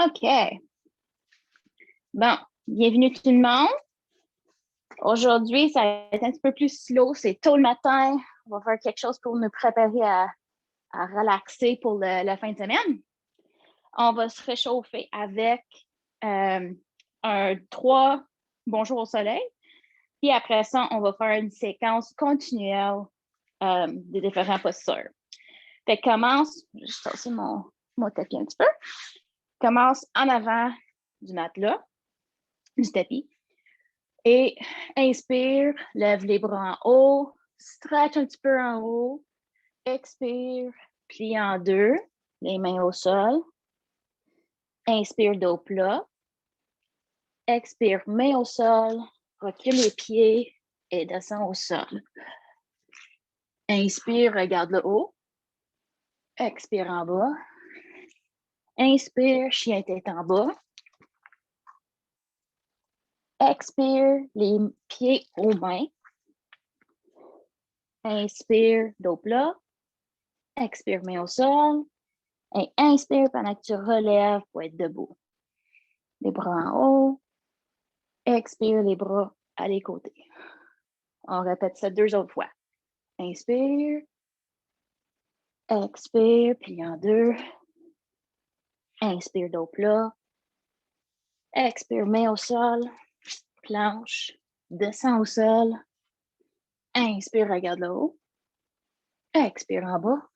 OK. Bon, bienvenue tout le monde. Aujourd'hui, ça va être un petit peu plus slow. C'est tôt le matin. On va faire quelque chose pour nous préparer à relaxer pour la fin de semaine. On va se réchauffer avec un 3 bonjour au soleil. Puis après ça, on va faire une séquence continuelle de différents postures. Fait que commence, je vais aussi mon tapis un petit peu. Commence en avant du matelas, du tapis. Et inspire, lève les bras en haut, stretch un petit peu en haut. Expire, plie en deux, les mains au sol. Inspire, dos plat. Expire, main au sol, recule les pieds et descend au sol. Inspire, regarde le haut. Expire en bas. Inspire, chien tête en bas. Expire, les pieds aux mains. Inspire, dos plat. Expire, main au sol. Et inspire pendant que tu relèves pour être debout. Les bras en haut. Expire, les bras à les côtés. On répète ça 2 autres fois. Inspire. Expire, plie en 2. Inspire, dos plat. Expire, main au sol. Planche. Descends au sol. Inspire, regarde le haut. Expire en bas.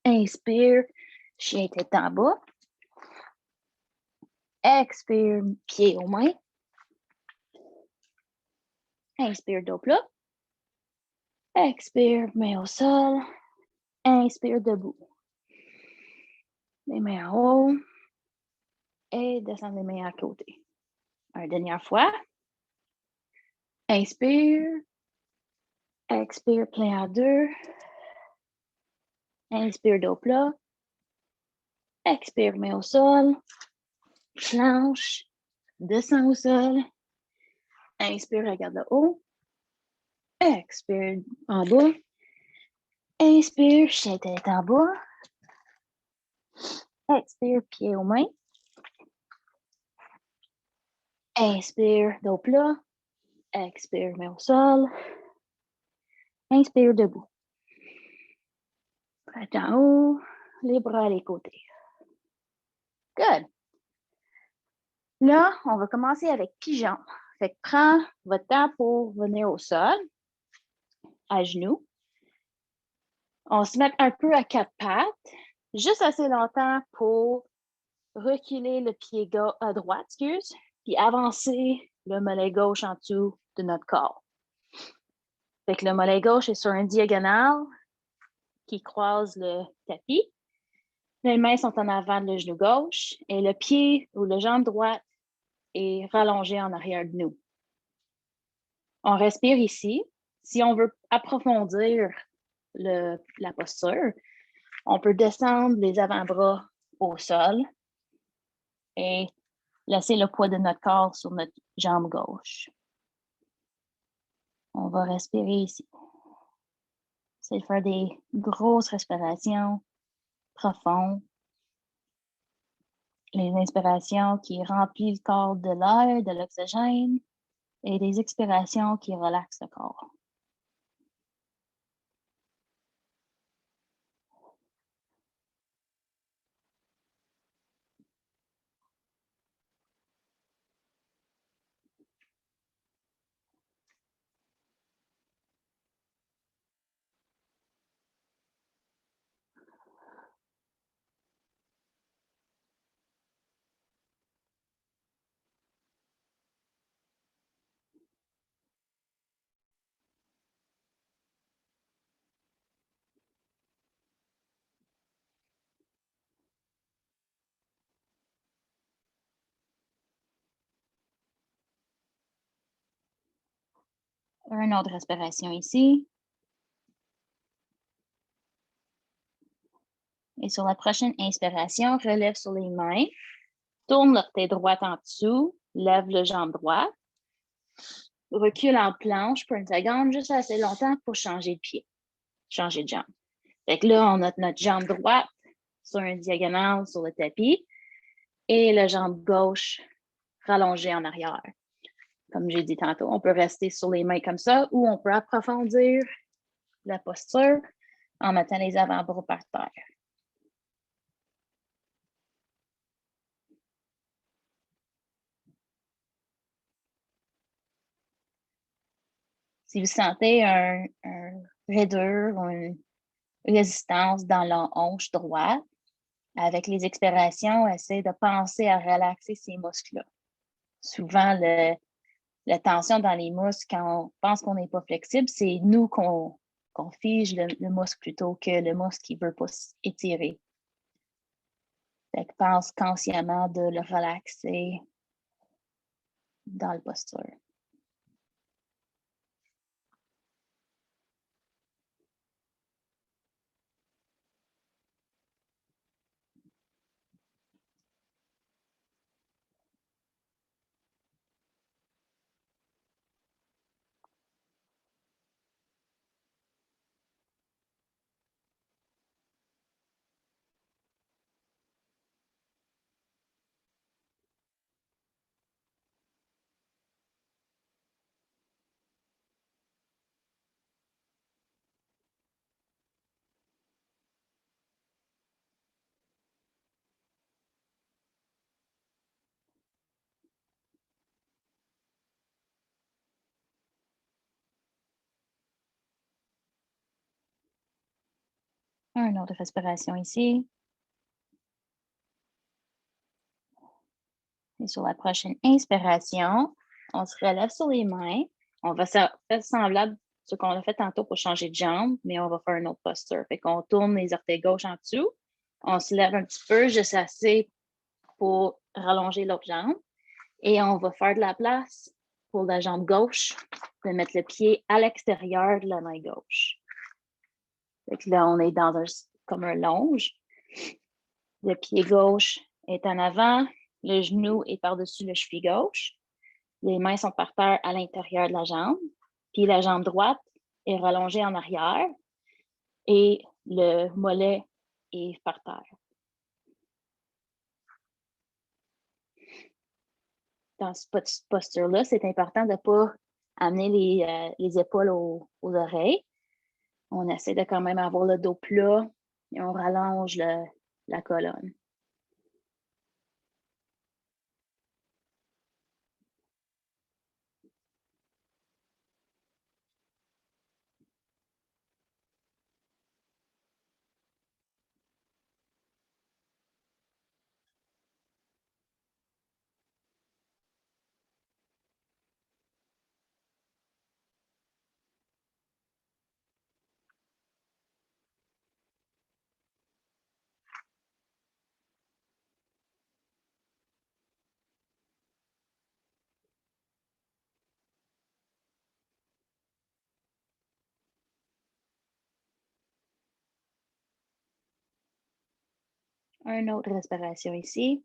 Inspire, chien tête en bas. Expire, pied aux mains. Inspire, dos plat. Expire, main au sol. Inspire, debout. Les mains en haut. Et descends les mains à côté. Une dernière fois. Inspire. Expire, plie en 2. Inspire, dos plat. Expire, main au sol. Planche. Descends au sol. Inspire, regarde le haut. Expire en bas. Inspire, chien tête en bas. Expire, pied aux mains. Inspire, dos plat. Expire, main au sol. Inspire, debout. Tête en haut. Les bras à les côtés. Good. Là, on va commencer avec pigeon. Fait que prends votre temps pour venir au sol, à genoux. On se met un peu à 4 pattes, juste assez longtemps pour reculer le pied à droite, puis avancer le mollet gauche en dessous de notre corps. Fait que le mollet gauche est sur une diagonale qui croise le tapis. Les mains sont en avant de le genou gauche et le pied ou la jambe droite est rallongé en arrière de nous. On respire ici. Si on veut approfondir la posture, on peut descendre les avant-bras au sol et laisser le poids de notre corps sur notre jambe gauche. On va respirer ici. C'est de faire des grosses respirations profondes. Les inspirations qui remplissent le corps de l'air, de l'oxygène, et des expirations qui relaxent le corps. Une autre respiration ici. Et sur la prochaine inspiration, relève sur les mains. Tourne l'orteil droite en dessous. Lève le jambe droite. Recule en planche pour une seconde, juste assez longtemps pour changer de pied. Changer de jambe. Fait que là, on a notre jambe droite sur une diagonale sur le tapis. et la jambe gauche rallongée en arrière. Comme j'ai dit tantôt, on peut rester sur les mains comme ça ou on peut approfondir la posture en mettant les avant-bras par terre. Si vous sentez un raideur ou une résistance dans la hanche droite, avec les expirations, essayez de penser à relaxer ces muscles-là. Souvent, la tension dans les muscles, quand on pense qu'on n'est pas flexible, c'est nous qu'on fige le muscle plutôt que le muscle qui ne veut pas s'étirer. Fait que pense consciemment de le relaxer dans le posture. Une autre respiration ici. Et sur la prochaine inspiration, on se relève sur les mains. On va faire semblable à ce qu'on a fait tantôt pour changer de jambe, mais on va faire une autre posture. Fait qu'on tourne les orteils gauche en dessous. On se lève un petit peu, juste assez pour rallonger l'autre jambe. Et on va faire de la place pour la jambe gauche, de mettre le pied à l'extérieur de la main gauche. Fait que là, on est comme un longe. Le pied gauche est en avant, le genou est par-dessus le cheville gauche. Les mains sont par terre à l'intérieur de la jambe. Puis la jambe droite est rallongée en arrière et le mollet est par terre. Dans cette posture-là, c'est important de ne pas amener les épaules aux oreilles. On essaie de quand même avoir le dos plat et on rallonge la colonne. Une autre respiration ici.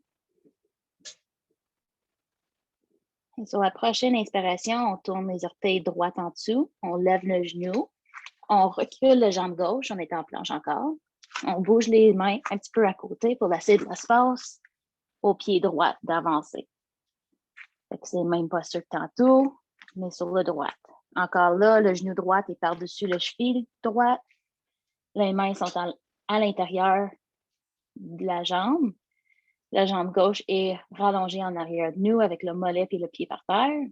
Et sur la prochaine inspiration, on tourne les orteils droits en dessous, on lève le genou, on recule la jambe gauche, on est en planche encore. On bouge les mains un petit peu à côté pour laisser de l'espace au pied droit d'avancer. C'est la même posture que tantôt, mais sur le droit. Encore là, le genou droit est par-dessus le cheville droit. Les mains sont à l'intérieur de la jambe. La jambe gauche est rallongée en arrière de nous avec le mollet et le pied par terre.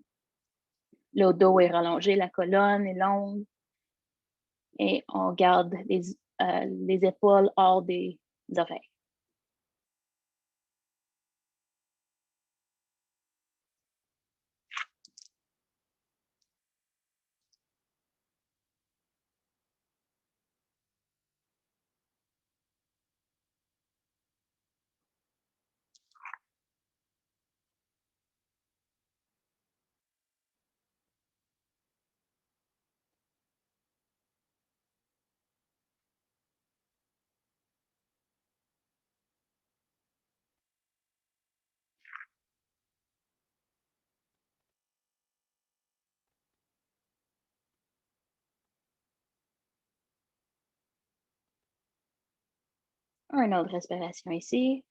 Le dos est rallongé, la colonne est longue. Et on garde les épaules hors des oreilles. Une autre respiration ici.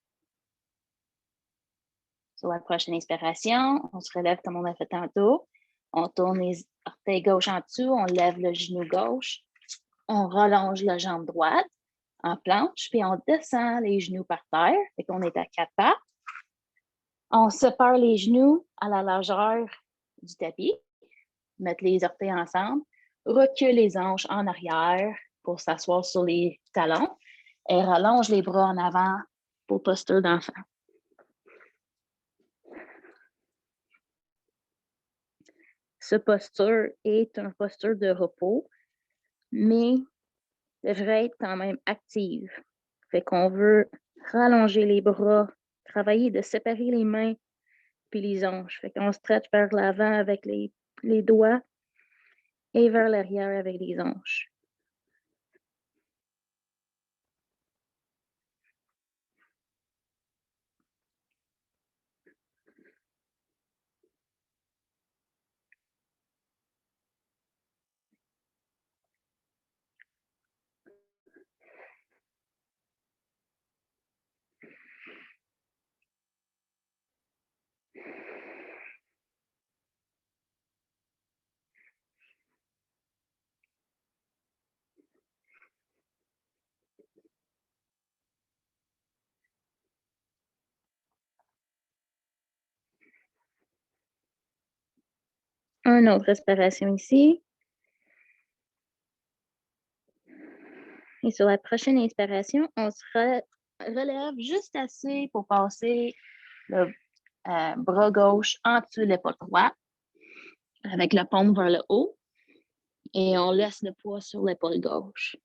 Sur la prochaine inspiration, on se relève comme on a fait tantôt. On tourne les orteils gauche en dessous, on lève le genou gauche, on relonge la jambe droite en planche, puis on descend les genoux par terre. Fait qu'on est à quatre pattes. On sépare les genoux à la largeur du tapis, mettre les orteils ensemble, recule les hanches en arrière pour s'asseoir sur les talons et rallonge les bras en avant pour posture d'enfant. Ce posture est une posture de repos, mais devrait être quand même active. Fait qu'on veut rallonger les bras, travailler de séparer les mains puis les hanches. Fait qu'on stretch vers l'avant avec les doigts et vers l'arrière avec les hanches. Une autre respiration ici. Et sur la prochaine inspiration, on se relève juste assez pour passer le bras gauche en dessous de l'épaule droite avec la paume vers le haut et on laisse le poids sur l'épaule gauche.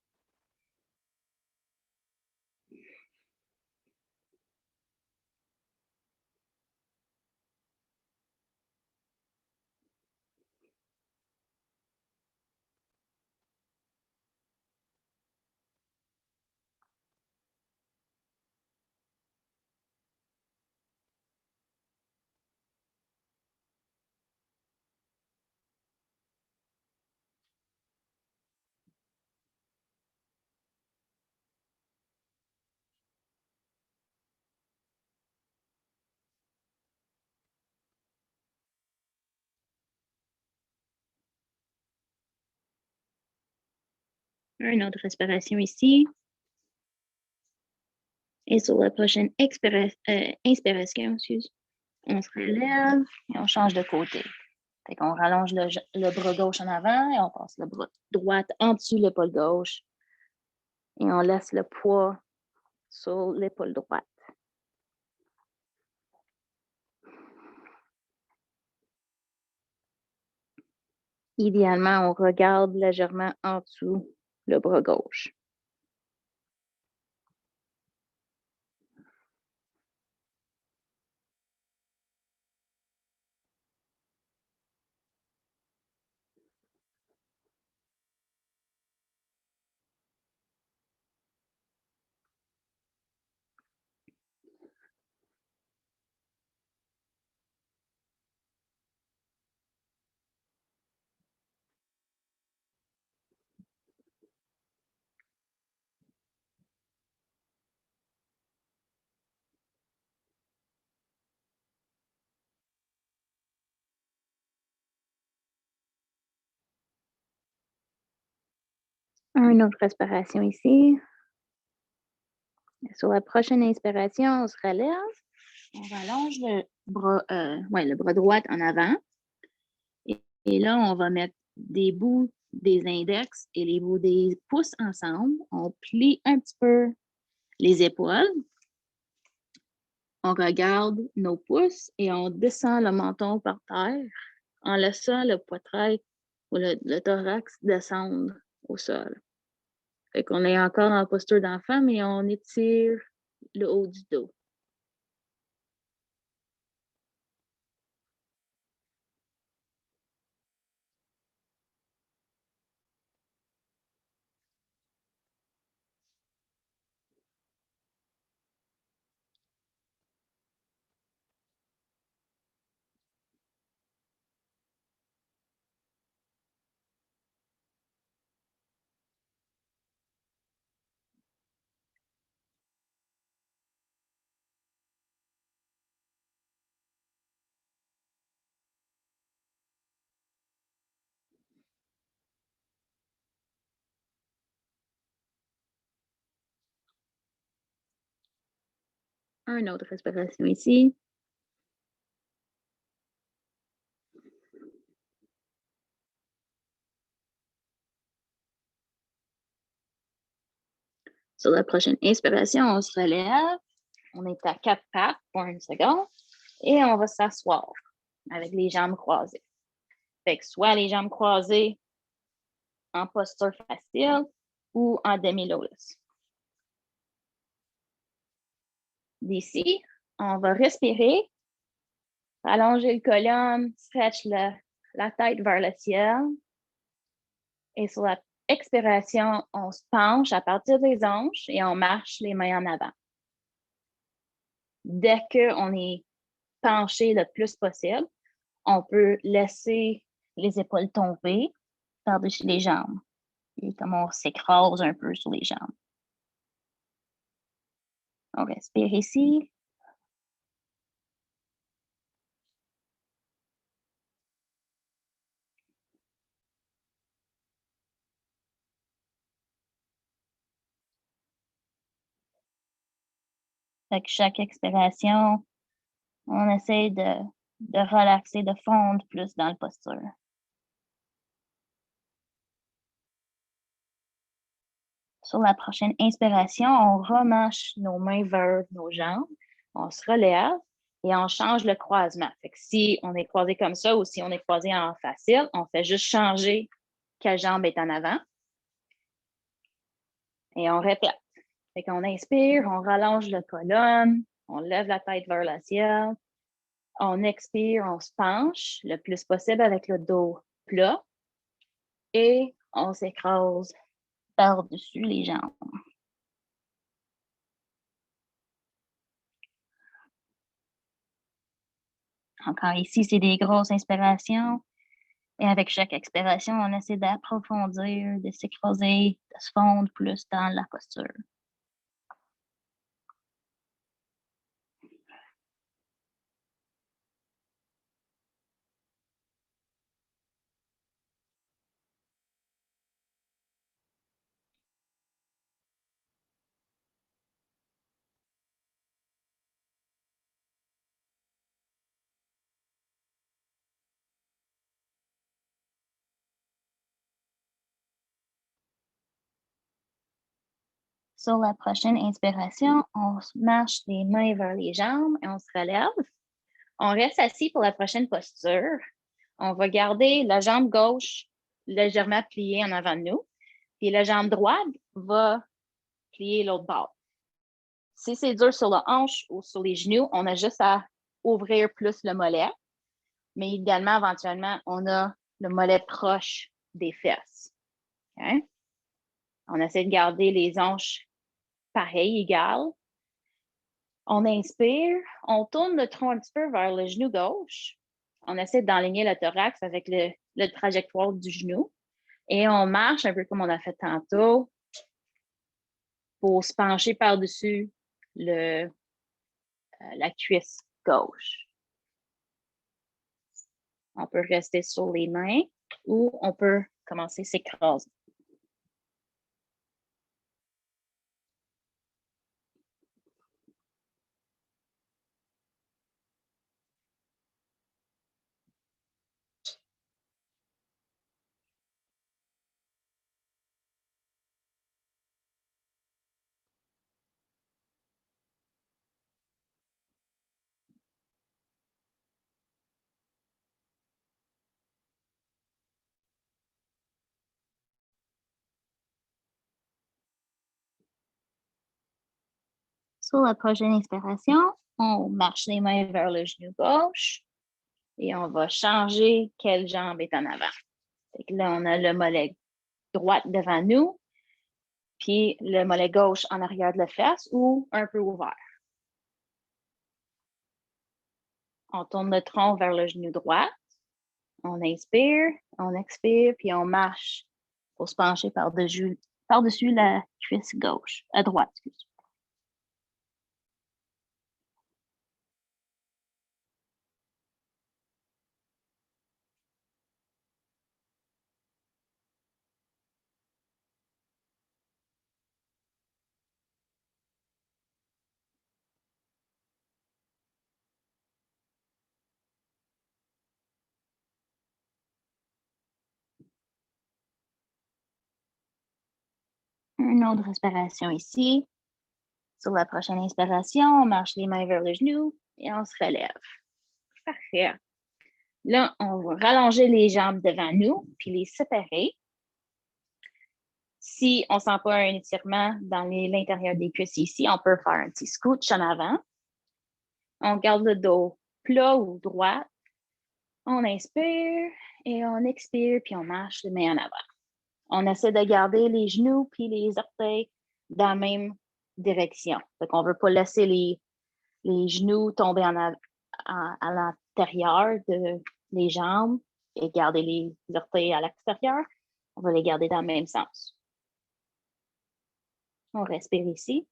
Une autre respiration ici. Et sur la prochaine inspiration, on se relève et on change de côté. Fait qu'on rallonge le bras gauche en avant et on passe le bras droit en dessous de l'épaule gauche et on laisse le poids sur l'épaule droite. Idéalement, on regarde légèrement en dessous le bras gauche. Une autre respiration ici. Sur la prochaine inspiration, on se relève. On rallonge le bras droit en avant. Et là, on va mettre des bouts des index et les bouts des pouces ensemble. On plie un petit peu les épaules. On regarde nos pouces et on descend le menton par terre en laissant le poitrail ou le thorax descendre au sol. Fait qu'on est encore dans la posture d'enfant, mais on étire le haut du dos. Une autre respiration ici. Sur la prochaine inspiration, on se relève. On est à 4 pattes pour 1 seconde et on va s'asseoir avec les jambes croisées. Fait que soit les jambes croisées en posture facile ou en demi-lotus. D'ici, on va respirer, allonger le colonne, stretch la tête vers le ciel. Et sur la expiration, on se penche à partir des hanches et on marche les mains en avant. Dès qu'on est penché le plus possible, on peut laisser les épaules tomber par-dessus les jambes. Et comme on s'écrase un peu sur les jambes. On respire ici. Avec chaque expiration, on essaie de relaxer, de fondre plus dans la posture. Sur la prochaine inspiration, on remarche nos mains vers nos jambes, on se relève et on change le croisement. Fait que si on est croisé comme ça ou si on est croisé en facile, on fait juste changer quelle jambe est en avant. Et on répète. Fait qu'on inspire, on rallonge le colonne, on lève la tête vers le ciel. On expire, on se penche le plus possible avec le dos plat et on s'écrase par-dessus les jambes. Encore ici, c'est des grosses inspirations. Et avec chaque expiration, on essaie d'approfondir, de s'écraser, de se fondre plus dans la posture. Sur la prochaine inspiration, on marche les mains vers les jambes et on se relève. On reste assis pour la prochaine posture. On va garder la jambe gauche légèrement pliée en avant de nous. Puis la jambe droite va plier l'autre bord. Si c'est dur sur la hanche ou sur les genoux, on a juste à ouvrir plus le mollet. Mais idéalement, éventuellement, on a le mollet proche des fesses. Okay? On essaie de garder les hanches pareilles, égales. On inspire, on tourne le tronc un petit peu vers le genou gauche. On essaie d'enligner le thorax avec le trajectoire du genou. Et on marche un peu comme on a fait tantôt pour se pencher par-dessus la cuisse gauche. On peut rester sur les mains ou on peut commencer à s'écraser. Sur la prochaine inspiration, on marche les mains vers le genou gauche et on va changer quelle jambe est en avant. Fait que là, on a le mollet droit devant nous, puis le mollet gauche en arrière de la fesse ou un peu ouvert. On tourne le tronc vers le genou droit. On inspire, on expire, puis on marche pour se pencher par-dessus la cuisse gauche, à droite, excuse. Une autre respiration ici. Sur la prochaine inspiration, on marche les mains vers le genou et on se relève. Parfait. Là, on va rallonger les jambes devant nous puis les séparer. Si on ne sent pas un étirement dans l'intérieur des cuisses ici, on peut faire un petit scooch en avant. On garde le dos plat ou droit. On inspire et on expire, puis on marche les mains en avant. On essaie de garder les genoux puis les orteils dans la même direction. On ne veut pas laisser les genoux tomber à l'intérieur des jambes et garder les orteils à l'extérieur. On va les garder dans le même sens. On respire ici.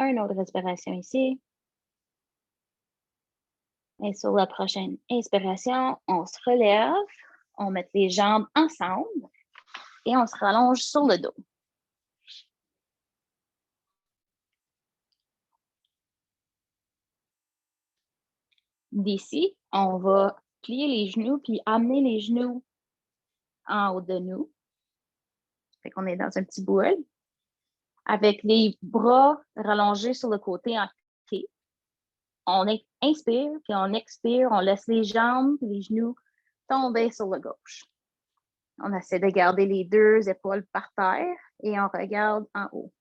Une autre respiration ici. Et sur la prochaine inspiration, on se relève, on met les jambes ensemble et on se rallonge sur le dos. D'ici, on va plier les genoux puis amener les genoux en haut de nous. Fait qu'on est dans un petit boule. Avec les bras rallongés sur le côté en T. On inspire puis on expire, on laisse les jambes et les genoux tomber sur le gauche. On essaie de garder les deux épaules par terre et on regarde en haut.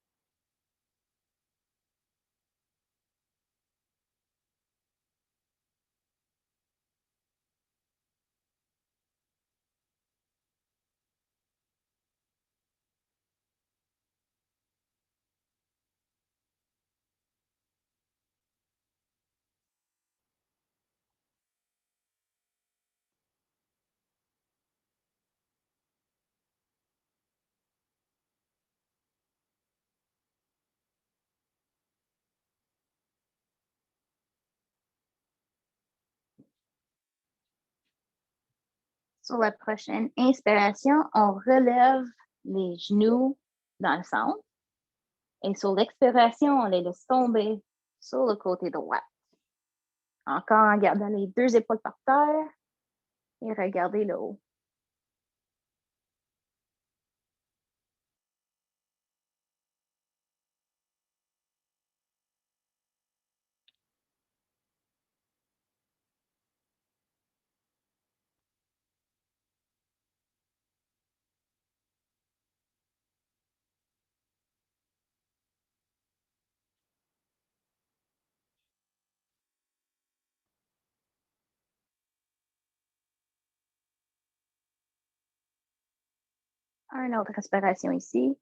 Sur la prochaine inspiration, on relève les genoux dans le centre. Et sur l'expiration, on les laisse tomber sur le côté droit. Encore en gardant les deux épaules par terre et regardez le haut. Une autre respiration ici.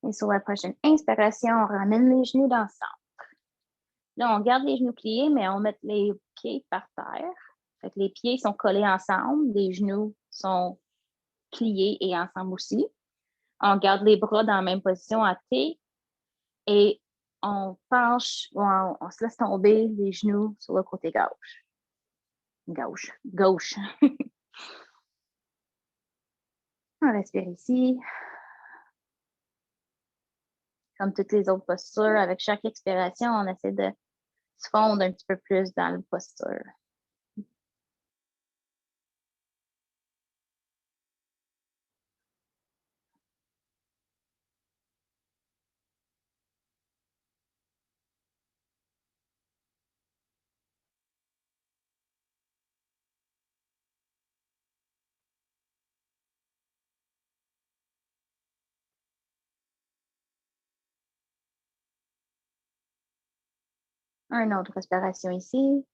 Et sur la prochaine inspiration, on ramène les genoux dans le centre. Là, on garde les genoux pliés, mais on met les pieds par terre. Fait que les pieds sont collés ensemble, les genoux sont pliés et ensemble aussi. On garde les bras dans la même position à T et on penche, on se laisse tomber les genoux sur le côté gauche. Gauche. On respire ici. Comme toutes les autres postures, avec chaque expiration, on essaie de se fondre un petit peu plus dans la posture. Une autre respiration ici.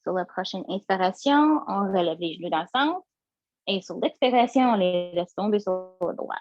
Sur la prochaine inspiration, on relève les genoux dans le centre. Et sur l'expiration, on les laisse tomber sur le droit.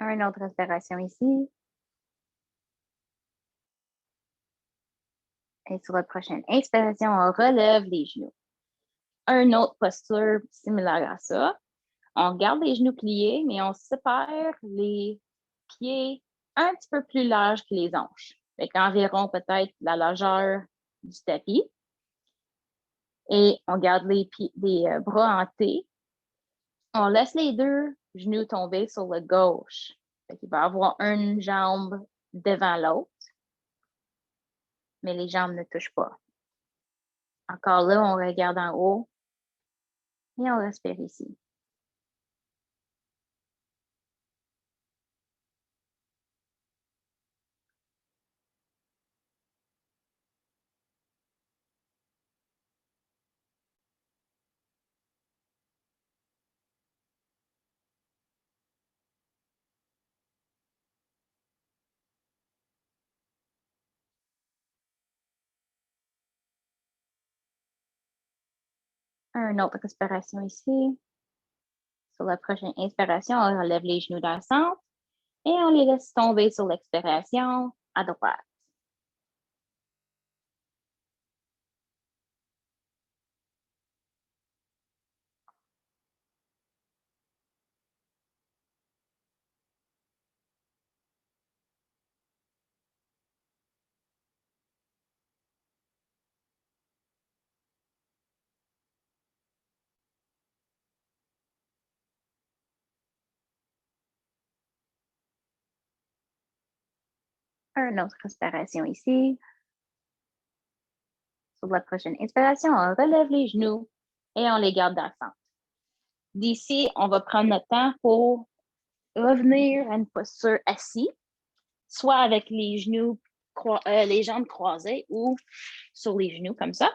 Une autre respiration ici. Et sur la prochaine inspiration, on relève les genoux. Une autre posture similaire à ça. On garde les genoux pliés, mais on sépare les pieds un petit peu plus larges que les hanches. Fait environ peut-être la largeur du tapis. Et on garde les bras en T. On laisse les deux genoux tomber sur le gauche. Il va y avoir une jambe devant l'autre, mais les jambes ne touchent pas. Encore là, on regarde en haut et on respire ici. Une autre respiration ici. Sur la prochaine inspiration, on relève les genoux dans le centre et on les laisse tomber sur l'expiration à droite. Une autre respiration ici. Sur la prochaine inspiration, on relève les genoux et on les garde dans le centre. D'ici, on va prendre notre temps pour revenir à une posture assise, soit avec les genoux, les jambes croisées ou sur les genoux comme ça.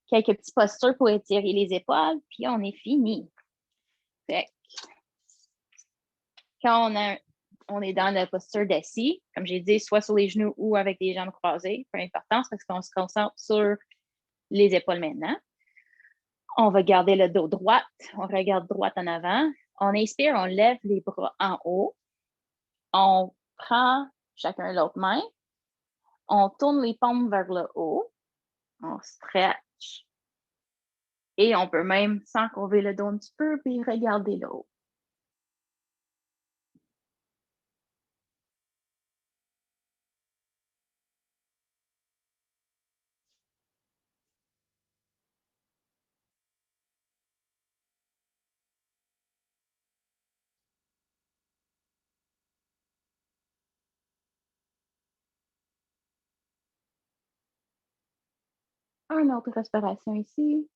Quelques petites postures pour étirer les épaules, puis on est fini. Fait. Quand on est dans la posture d'assis, comme j'ai dit, soit sur les genoux ou avec les jambes croisées, peu importe, parce qu'on se concentre sur les épaules maintenant. On va garder le dos droit, on regarde droit en avant. On inspire, on lève les bras en haut. On prend chacun l'autre main. On tourne les paumes vers le haut. On stretch. Et on peut même s'encourber le dos un petit peu puis regarder le haut. Une autre respiration ici.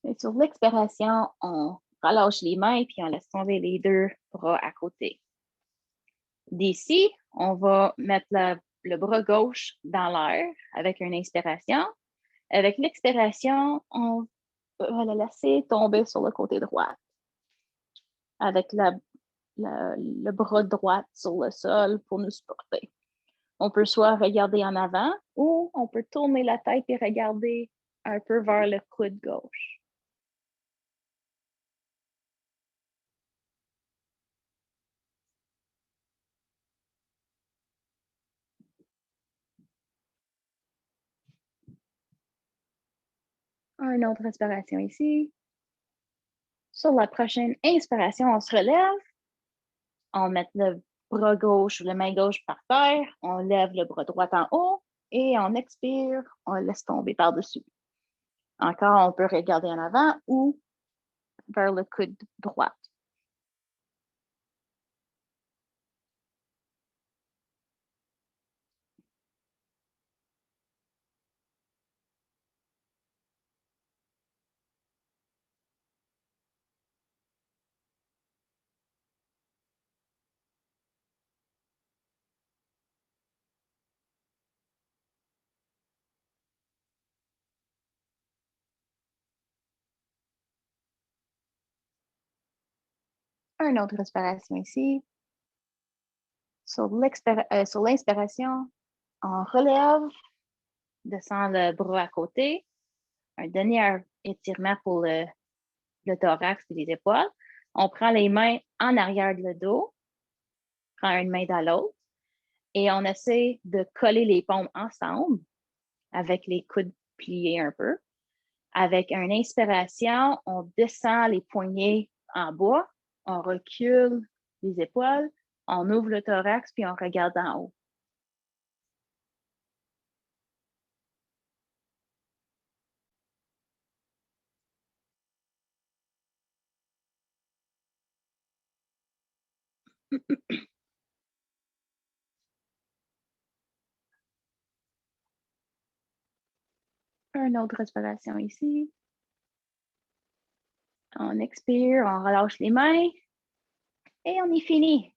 Et sur l'expiration, on relâche les mains puis on laisse tomber les deux bras à côté. D'ici, on va mettre le bras gauche dans l'air avec une inspiration. Avec l'expiration, on va le laisser tomber sur le côté droit. Avec le bras droit sur le sol pour nous supporter. On peut soit regarder en avant ou on peut tourner la tête et regarder un peu vers le coude gauche. Une autre respiration ici. Sur la prochaine inspiration, on se relève. On met le bras gauche ou la main gauche par terre. On lève le bras droit en haut et on expire. On laisse tomber par-dessus. Encore, on peut regarder en avant ou vers le coude droit. Une autre respiration ici. Sur l'inspiration, on relève, descend le bras à côté, un dernier étirement pour le thorax et les épaules. On prend les mains en arrière de le dos, prend une main dans l'autre et on essaie de coller les paumes ensemble avec les coudes pliés un peu. Avec une inspiration, on descend les poignets en bas, on recule les épaules, on ouvre le thorax puis on regarde en haut. Une autre respiration ici. On expire, on relâche les mains et on est fini.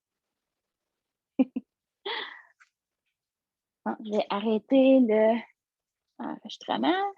Bon, je vais arrêter l'enregistrement.